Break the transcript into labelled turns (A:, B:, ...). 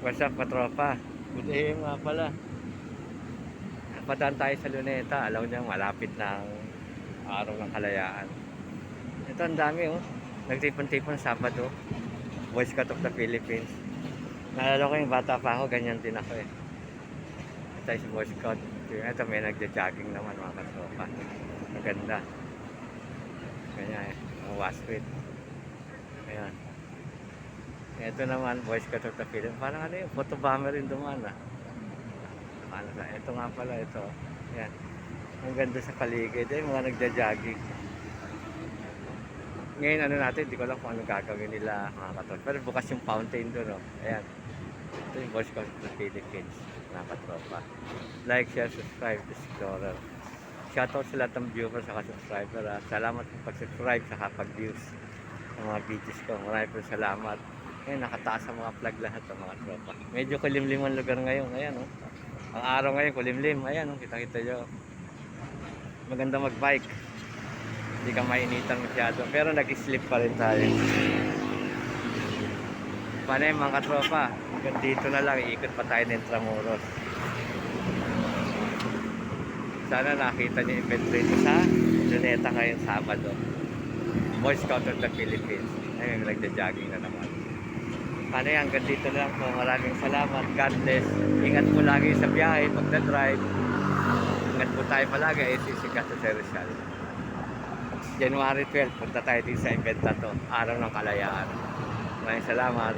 A: What's up, patropa? Good day nga pala. Padaan tayo sa Luneta. Alam niyo, malapit na ang araw ng kalayaan. Ito, ang dami oh. Nagtipon-tipon Sabado. Boy Scout of the Philippines. Naalala ko yung bata pa ako, ganyan din ako eh. Ito tayo sa Boy Scout. Ito may nagja-jogging naman mga patropa. Maganda. Ganyan eh. Ang waswit. Ayan. Ito naman, Boy Scout of the Philippines. Parang ano yung photo bomber rin dumaan ah. Ito nga pala, ito. Yan. Ang ganda sa paligid. Mga nagja-jogging. Ngayon ano natin, hindi ko alam kung ano gagawin nila mga katrol. Pero bukas yung fountain doon. Oh. Ayan. Ito yung Boy Scouts of the Philippines. Mga katropa. Like, share, subscribe, Explorer. Shoutout sa lahat ng viewers at subscriber. Salamat po pag-subscribe sa pag-views ng mga videos ko. Maraming po salamat. Ngayon, nakataas ang mga flag lahat ng mga tropa. Medyo kulimlim ang lugar ngayon. Ayan, oh. Ang araw ngayon, kulimlim. Ayan, oh, kita-kita nyo. Maganda mag-bike. Hindi ka mainitan masyado. Pero nag-slip pa rin tayo. Paano yung mga katropa? Hanggang dito na lang. Iikot pa tayo ng Intramuros. Sana nakita niyo yung event rito sa Luneta ngayong Sabado. Boy Scout of the Philippines. Ayun, nagja-jogging na naman. Paano yan? Hanggang dito na lang po. Maraming salamat. God bless. Ingat po lagi sa biyahe, pagdadrive. Ingat po tayo palagi. ACC Gato Rizal. January 12, punta tayo din sa event na to. Araw ng Kalayaan. Maraming salamat.